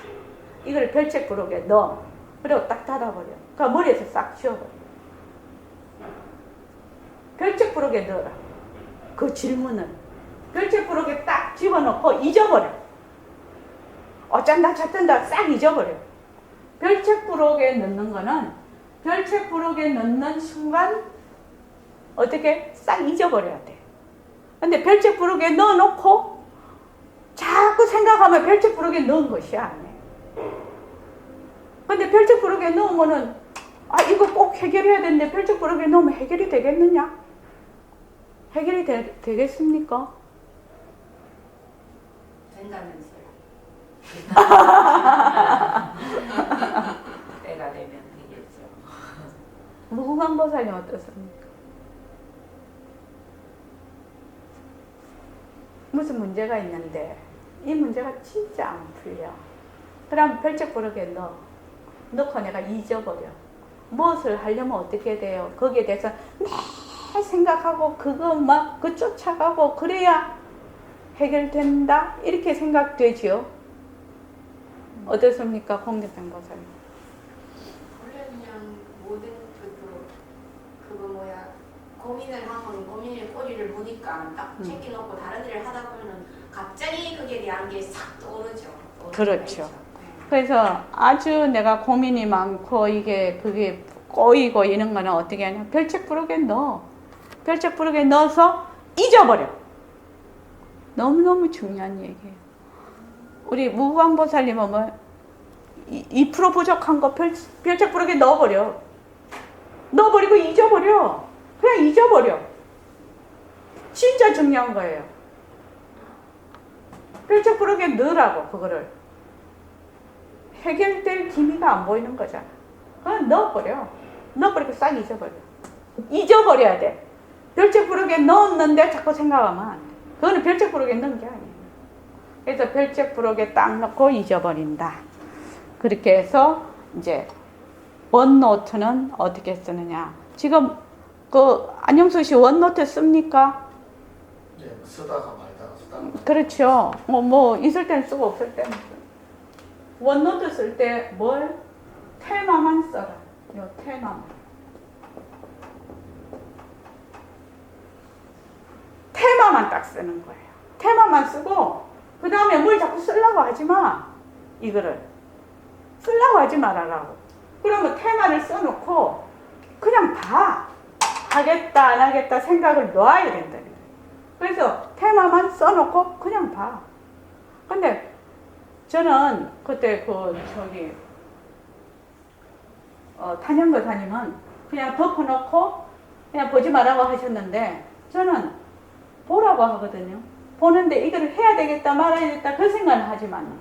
S1: 이걸 별책 부록에 넣어. 그리고 딱 닫아버려. 그러니까 머리에서 싹 지워버려. 별책 부록에 넣어라. 그 질문을. 별책 부록에 딱 집어넣고 잊어버려. 어쩐다 저쩐다 싹 잊어버려. 별책 부록에 넣는 거는 별책 부록에 넣는 순간 어떻게 싹 잊어버려야 돼. 근데 별책 부록에 넣어놓고 자꾸 생각하면 별책 부록에 넣은 것이 아니에요. 근데 별책 부록에 넣으면은 이거 꼭 해결해야 되는데 별책 부록에 넣으면 해결이 되겠느냐? 해결이 되겠습니까?
S2: 된다면서요.
S5: 때가 되면 되겠죠.
S1: 무궁한보살님 어떻습니까? 무슨 문제가 있는데 이 문제가 진짜 안 풀려. 그럼 별책 부록에 넣고 내가 잊어버려. 무엇을 하려면 어떻게 돼요? 거기에 대해서 매 생각하고 그거 막 쫓아가고 그래야 해결된다? 이렇게 생각되지요? 어떻습니까? 공덕장 보살님.
S2: 원래 그냥 모든 고민을 하면 고민의 꼬리를 무니까 딱 챙겨놓고 다른 일을 하다 보면은 갑자기 그게 대한 게 싹 떠오르죠.
S1: 그렇죠.
S2: 네.
S1: 그래서 아주 내가 고민이 많고 그게 꼬이고 이런 거는 어떻게 하냐? 별책 부록에 넣어. 별책 부록에 넣어서 잊어버려. 너무너무 중요한 얘기예요. 우리 무광보살님은 2% 부족한 거 별책 부록에 넣어버려. 넣어버리고 잊어버려. 그냥 잊어버려. 진짜 중요한 거예요. 별책 부록에 넣으라고, 그거를. 해결될 기미가 안 보이는 거잖아. 그냥 넣어버려. 넣어버리고 싹 잊어버려. 잊어버려야 돼. 별책 부록에 넣었는데 자꾸 생각하면 안 돼. 그거는 별책 부록에 넣은 게 아니에요. 그래서 별책 부록에 딱 넣고 잊어버린다. 그렇게 해서 이제 원노트는 어떻게 쓰느냐. 지금 안영수 씨 원노트 씁니까?
S3: 네, 쓰다가 말다가.
S1: 그렇죠. 뭐 있을 때는 쓰고 없을 때는 쓰고. 원노트 쓸 때 테마만 써라. 요 테마만. 테마만 딱 쓰는 거예요. 테마만 쓰고 그 다음에 뭘 자꾸 쓰려고 하지 마. 이거를 쓰려고 하지 말아라고. 그러면 테마를 써놓고 그냥 봐. 하겠다 안 하겠다 생각을 놔야 된다는 거예요. 그래서 테마만 써놓고 그냥 봐. 근데 저는 그때 탄현거사님은 그냥 덮어놓고 그냥 보지 말라고 하셨는데 저는 보라고 하거든요. 보는데 이걸 해야 되겠다 말아야 되겠다 그 생각은 하지만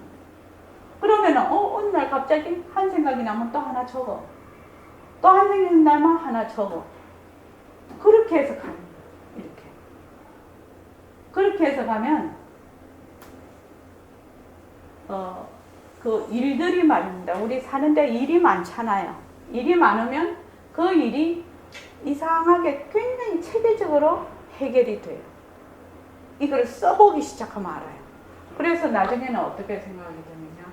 S1: 그러면은 어느 날 갑자기 한 생각이 나면 또 하나 적어. 또 한 생각이 나면 하나 적어. 그렇게 해서 가는 거예요. 이렇게. 그렇게 해서 가면 그 일들이 말입니다. 우리 사는데 일이 많잖아요. 일이 많으면 그 일이 이상하게 굉장히 체계적으로 해결이 돼요. 이걸 써보기 시작하면 알아요. 그래서 나중에는 어떻게 생각이 드느냐.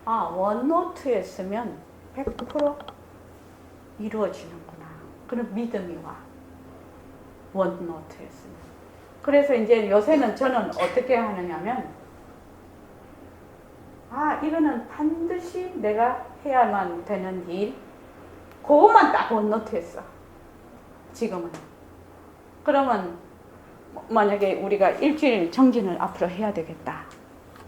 S1: 아, 원노트에 쓰면 100% 이루어지는구나. 그런 믿음이 와. 원노트에 쓰면. 그래서 이제 요새는 저는 어떻게 하느냐면, 아, 이거는 반드시 내가 해야만 되는 일, 그것만 딱 원노트에 써. 지금은. 그러면 만약에 우리가 일주일 정진을 앞으로 해야 되겠다.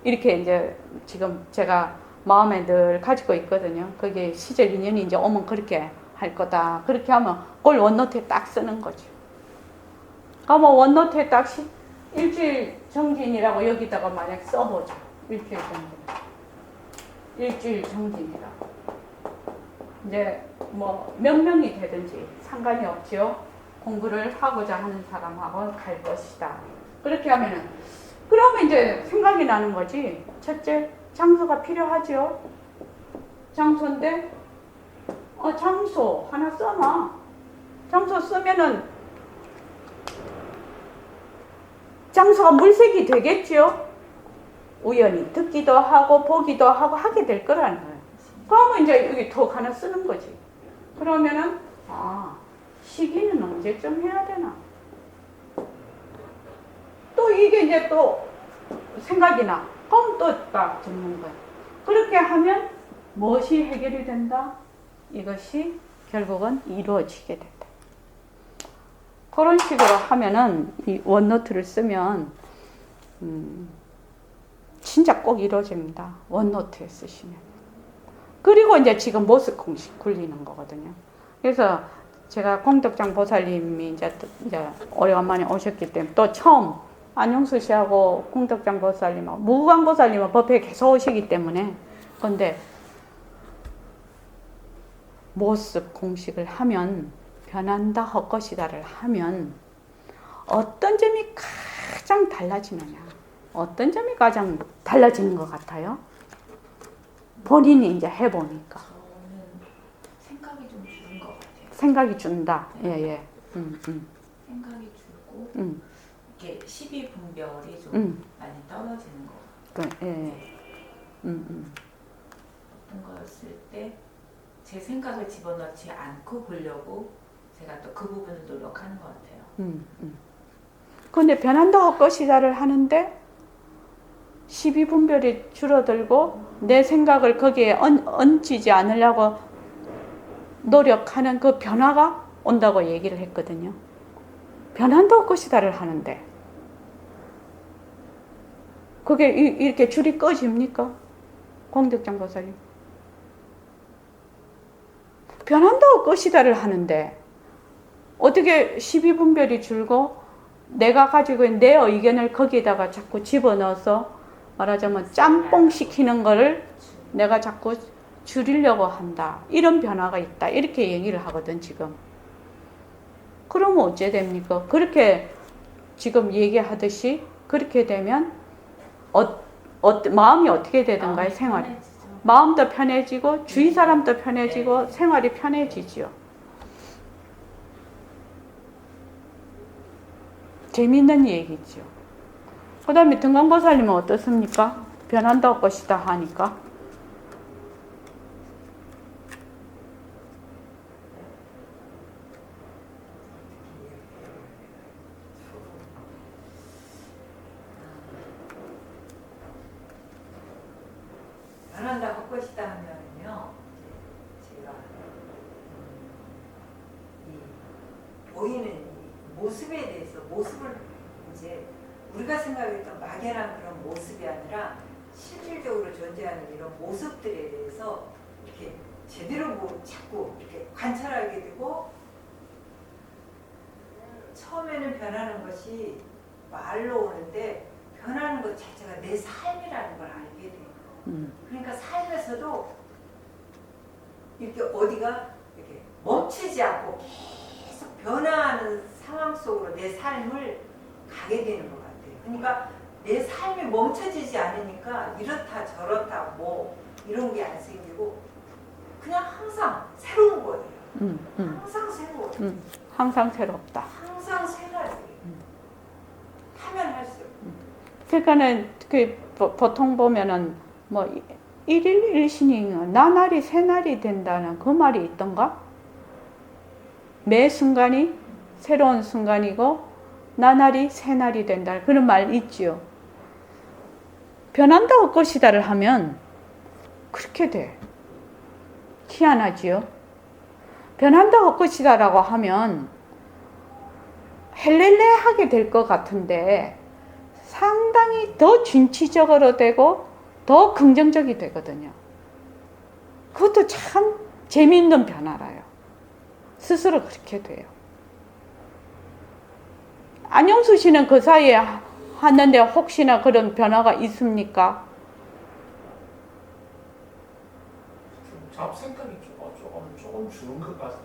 S1: 이렇게 이제 지금 제가 마음에 늘 가지고 있거든요. 그게 시절 인연이 이제 오면 그렇게 할 거다. 그렇게 하면 그걸 원노트에 딱 쓰는 거죠. 그러면 원노트에 딱 일주일 정진이라고 여기다가 만약 써보죠. 일주일 정진. 일주일 정진이라고. 이제 뭐 몇 명이 되든지 상관이 없지요. 공부를 하고자 하는 사람하고 갈 것이다. 그렇게 하면은 그러면 이제 생각이 나는 거지. 첫째, 장소가 필요하죠. 장소인데 장소 하나 써놔. 장소 쓰면은 장소가 물색이 되겠지요. 우연히 듣기도 하고 보기도 하고 하게 될 거라는 거예요. 그러면 이제 여기 톡 하나 쓰는 거지. 그러면은 시기는 언제쯤 해야 되나? 또 이게 이제 또 생각이 나. 그럼 또 딱 적는 거야. 그렇게 하면 무엇이 해결이 된다? 이것이 결국은 이루어지게 된다. 그런 식으로 하면은 이 원노트를 쓰면 진짜 꼭 이루어집니다. 원노트에 쓰시면. 그리고 이제 지금 모습 공식 굴리는 거거든요. 그래서 제가 공덕장 보살님이 이제 오래간만에 오셨기 때문에 또 처음 안용수 씨하고 공덕장 보살님하고 무구강 보살님은 법회에 계속 오시기 때문에 근데 모습 공식을 하면 변한다 헛것이다를 하면 어떤 점이 가장 달라지느냐? 어떤 점이 가장 달라지는 것 같아요? 본인이 이제 해보니까.
S5: 저는 생각이 좀 줄은 것 같아요.
S1: 생각이 준다. 예.
S5: 생각이 줄고 이렇게 시비분별이 좀 많이 떨어지는 것 같아요.
S1: 예.
S5: 어떤 거였을 때 제 생각을 집어넣지 않고 보려고 제가 또 그 부분을 노력하는 것 같아요.
S1: 근데 변한다 헛것이다를 하는데 시비분별이 줄어들고 내 생각을 거기에 얹히지 않으려고 노력하는 그 변화가 온다고 얘기를 했거든요. 변한다 헛것이다를 하는데 그게 이렇게 줄이 꺼집니까? 공덕장 보살님. 변한다 헛것이다를 하는데 어떻게 시비분별이 줄고 내가 가지고 있는 내 의견을 거기에다가 자꾸 집어넣어서 말하자면 짬뽕 시키는 거를 내가 자꾸 줄이려고 한다. 이런 변화가 있다. 이렇게 얘기를 하거든 지금. 그러면 어째 됩니까? 그렇게 지금 얘기하듯이 그렇게 되면 마음이 어떻게 되든가요? 생활이.
S5: 편해지죠.
S1: 마음도 편해지고 주위 사람도 편해지고 생활이 편해지지요. 재미있는 얘기죠. 그 다음에 등강보살님은 어떻습니까? 변한다 것이다 하니까.
S6: 변한다 할 것이다 하면은요, 제가 이 보이는 이 모습에 대해서 모습을 이제 우리가 생각했던 막연한 그런 모습이 아니라 실질적으로 존재하는 이런 모습들에 대해서 이렇게 제대로 자꾸 이렇게 관찰하게 되고 처음에는 변하는 것이 말로 오는데 변하는 것 자체가 내 삶이라는 걸 알게 돼요. 그러니까 삶에서도 이렇게 어디가 이렇게 멈추지 않고 계속 변화하는 상황 속으로 내 삶을 가게 되는 것 같아요. 그러니까 내 삶이 멈춰지지 않으니까 이렇다 저렇다 뭐 이런 게 안 생기고 그냥 항상 새로운 거예요. 항상 새로워요.
S1: 항상 새롭다.
S6: 항상 새로워요. 하면 할수록.
S1: 그러니까는 그 보통 보면은 뭐 일일 일신이 나날이 새날이 된다는 그 말이 있던가? 매 순간이 새로운 순간이고 나날이 새날이 된다 그런 말 있지요. 변한다 할 것이다를 하면 그렇게 돼. 희한하지요. 변한다 할 것이다라고 하면 헬렐레하게 될 것 같은데 상당히 더 진취적으로 되고 더 긍정적이 되거든요. 그것도 참 재미있는 변화라요. 스스로 그렇게 돼요. 안영수 씨는 그 사이에 하는데 혹시나 그런 변화가 있습니까?
S3: 잡생각이 조금 주는 것 같아요.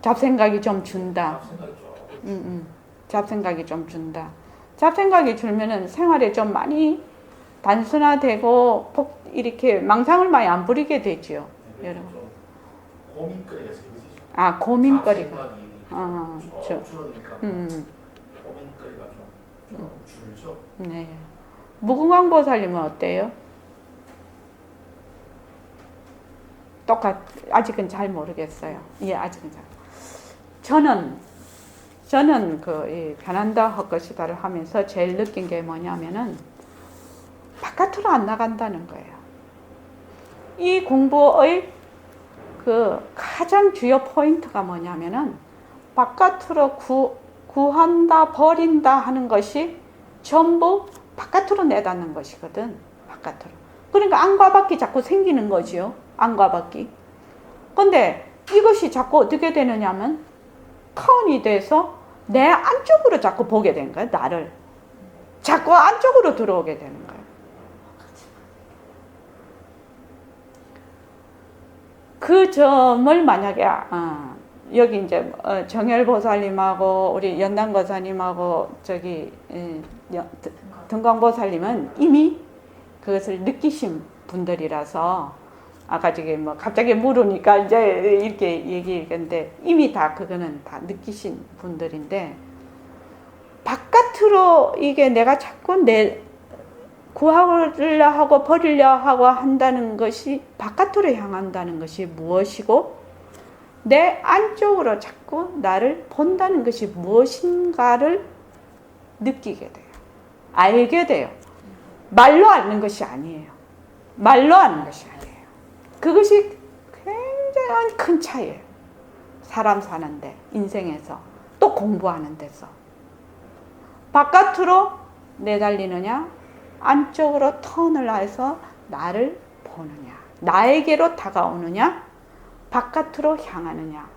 S1: 잡생각이 좀 준다.
S3: 잡생각이 조금.
S1: 잡생각이 좀 준다. 잡생각이 줄면은 생활에 좀 많이 단순화되고 이렇게 망상을 많이 안 부리게 되지요. 여러분.
S3: 좀 고민거리가 생기죠.
S1: 아, 고민거리가.
S3: 잡생각이 좀 줄어드니까 고민거리가 좀 줄죠.
S1: 네. 무궁왕보살님은 어때요? 아직은 잘 모르겠어요. 예, 아직은 잘. 저는 이 변한다 할 것이다를 하면서 제일 느낀 게 뭐냐면은 바깥으로 안 나간다는 거예요. 이 공부의 그 가장 주요 포인트가 뭐냐면은 바깥으로 구한다, 버린다 하는 것이 전부 바깥으로 내닫는 것이거든. 바깥으로. 그러니까 안과 밖이 자꾸 생기는 거지요. 안과 밖이. 근데 이것이 자꾸 어떻게 되느냐면 턴이 돼서 내 안쪽으로 자꾸 보게 되는 거예요. 나를. 자꾸 안쪽으로 들어오게 되는 거예요. 그 점을 만약에 여기 이제 정열보살님하고 우리 연단거사님하고 저기 등광보살님은 이미 그것을 느끼신 분들이라서 아까 저기 뭐 갑자기 물으니까 이제 이렇게 얘기했는데 이미 다 그거는 다 느끼신 분들인데 바깥으로 이게 내가 자꾸 구하려 하고 버리려 하고 한다는 것이 바깥으로 향한다는 것이 무엇이고 내 안쪽으로 자꾸 나를 본다는 것이 무엇인가를 느끼게 돼요. 알게 돼요. 말로 아는 것이 아니에요. 말로 아는 것이 아니에요. 그것이 굉장한 큰 차이예요. 사람 사는데, 인생에서, 또 공부하는 데서. 바깥으로 내달리느냐, 안쪽으로 턴을 해서 나를 보느냐, 나에게로 다가오느냐, 바깥으로 향하느냐.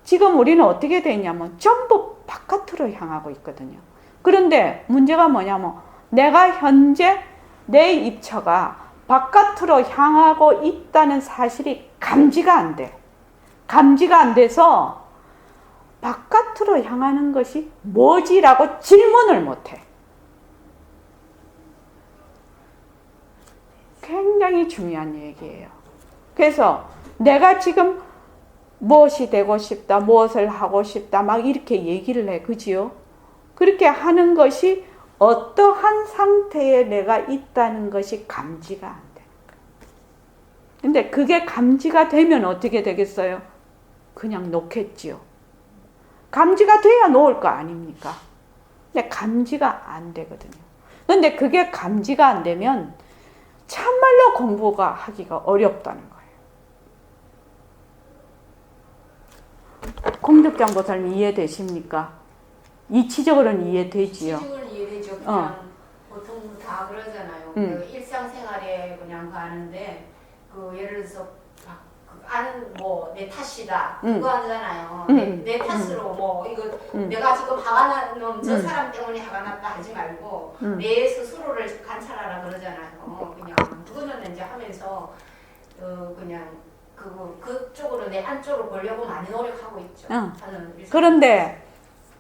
S1: 지금 우리는 어떻게 되냐면 전부 바깥으로 향하고 있거든요. 그런데 문제가 뭐냐면 내가 현재 내 입처가 바깥으로 향하고 있다는 사실이 감지가 안 돼. 감지가 안 돼서 바깥으로 향하는 것이 뭐지라고 질문을 못 해. 굉장히 중요한 얘기예요. 그래서 내가 지금 무엇이 되고 싶다, 무엇을 하고 싶다, 막 이렇게 얘기를 해. 그지요? 그렇게 하는 것이 어떠한 상태에 내가 있다는 것이 감지가 안 돼. 근데 그게 감지가 되면 어떻게 되겠어요? 그냥 놓겠지요. 감지가 돼야 놓을 거 아닙니까? 근데 감지가 안 되거든요. 근데 그게 감지가 안 되면 참말로 공부가 하기가 어렵다는 거예요. 공덕장보살님 이해되십니까? 이치적으로는 이해되지요.
S2: 이치적으로는 이해되죠. 그냥 보통 다 그러잖아요. 그 일상생활에 그냥 가는데 그 예를 들어서 아는 뭐 내 탓이다 그거 하잖아요. 내 탓으로 뭐 이거 내가 지금 화가 나는 저 사람 때문에 화가 났다 하지 말고 내 스스로를 관찰하라 그러잖아요. 그냥 그거는 이제 하면서 그냥 그쪽으로 내 안쪽으로 보려고 많이 노력하고 있죠.
S1: 그런데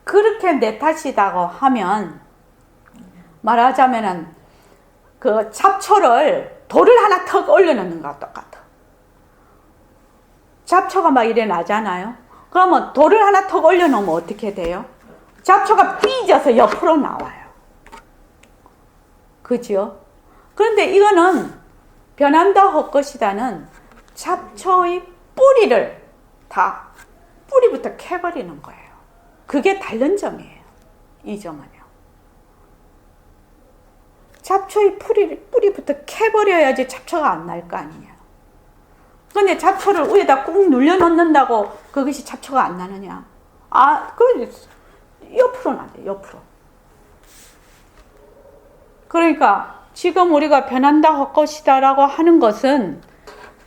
S1: 그렇게 내 탓이다고 하면 말하자면은 그 잡초를 돌을 하나 턱 올려놓는 것과 똑같아. 잡초가 막 이래 나잖아요. 그러면 돌을 하나 턱 올려놓으면 어떻게 돼요? 잡초가 삐져서 옆으로 나와요. 그죠? 그런데 이거는 변한다 할 것이다는 잡초의 뿌리를 다 뿌리부터 캐버리는 거예요. 그게 다른 점이에요. 이 점은요. 잡초의 뿌리부터 캐버려야지 잡초가 안 날 거 아니냐. 근데 잡초를 위에다 꾹 눌려 놓는다고 그것이 잡초가 안 나느냐. 옆으로 나대, 옆으로. 그러니까 지금 우리가 변한다 할 것이다 라고 하는 것은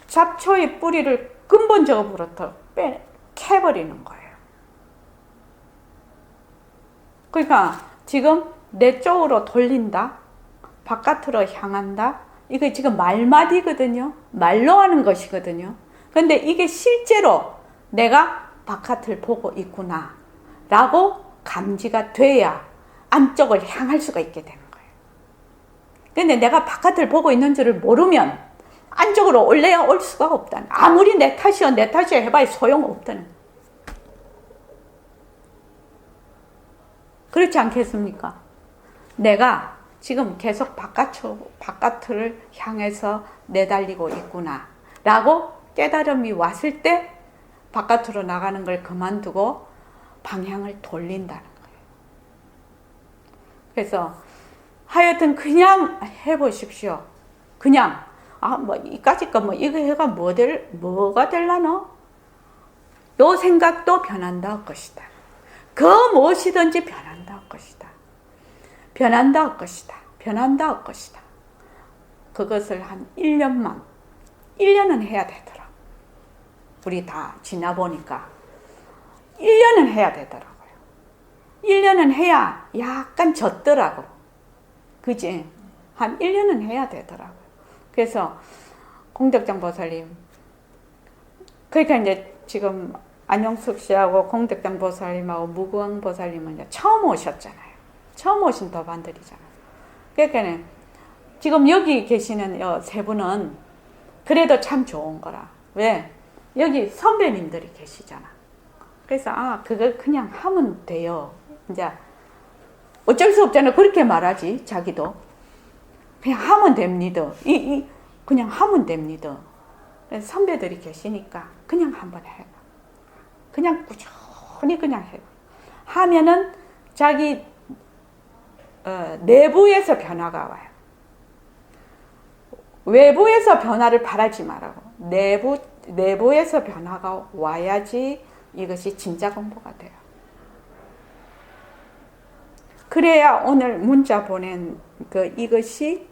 S1: 잡초의 뿌리를 근본적으로부터 캐버리는 거예요. 그러니까 지금 내 쪽으로 돌린다, 바깥으로 향한다, 이게 지금 말마디거든요. 말로 하는 것이거든요. 근데 이게 실제로 내가 바깥을 보고 있구나 라고 감지가 돼야 안쪽을 향할 수가 있게 되는 거예요. 근데 내가 바깥을 보고 있는 줄을 모르면 안쪽으로 올래야 올 수가 없다는, 아무리 내 탓이야 해봐야 소용없다는. 그렇지 않겠습니까? 내가 지금 계속 바깥을 향해서 내달리고 있구나 라고 깨달음이 왔을 때 바깥으로 나가는 걸 그만두고 방향을 돌린다는 거예요. 그래서 하여튼 그냥 해보십시오. 그냥 이까짓 거 이거 해가 뭐가 될라노? 요 생각도 변한다 할 것이다. 그 무엇이든지 변한다 할 것이다. 변한다 할 것이다. 변한다 할 것이다. 그것을 한 1년은 해야 되더라. 우리 다 지나보니까 1년은 해야 되더라고요. 1년은 해야 약간 젖더라고. 그지? 한 1년은 해야 되더라고요. 그래서 공덕장 보살님, 그러니까 이제 지금 안영숙 씨하고 공덕장 보살님하고 무구왕 보살님은 이제 처음 오셨잖아요. 처음 오신 도반들이잖아요. 그러니까 지금 여기 계시는 세 분은 그래도 참 좋은 거라. 왜? 여기 선배님들이 계시잖아. 그래서 그걸 그냥 하면 돼요. 이제 어쩔 수 없잖아요. 그렇게 말하지 자기도. 그냥 하면 됩니다. 그냥 하면 됩니다. 그래서 선배들이 계시니까 그냥 한번 해봐. 그냥 꾸준히 그냥 해봐. 하면은 자기 내부에서 변화가 와요. 외부에서 변화를 바라지 말라고. 내부에서 변화가 와야지 이것이 진짜 공부가 돼요. 그래야 오늘 문자 보낸 이것이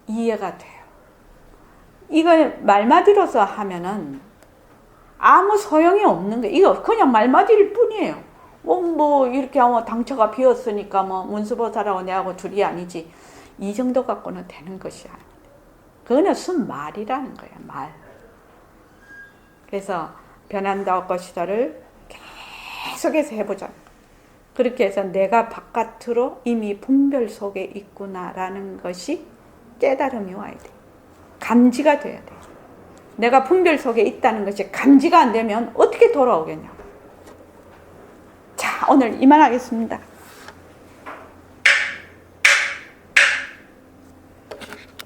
S1: 이해가 돼요. 이걸 말마디로서 하면은 아무 소용이 없는 거예요. 이거 그냥 말마디일 뿐이에요. 이렇게 하면 당처가 비었으니까 문수보살하고 내하고 둘이 아니지. 이 정도 갖고는 되는 것이 아닙니다. 그거는 순 말이라는 거예요. 말. 그래서 변한다 할 것이다를 계속해서 해보자. 그렇게 해서 내가 바깥으로 이미 분별 속에 있구나라는 것이 깨달음이 와야 돼. 감지가 돼야 돼. 내가 분별 속에 있다는 것이 감지가 안 되면 어떻게 돌아오겠냐고. 자, 오늘 이만하겠습니다.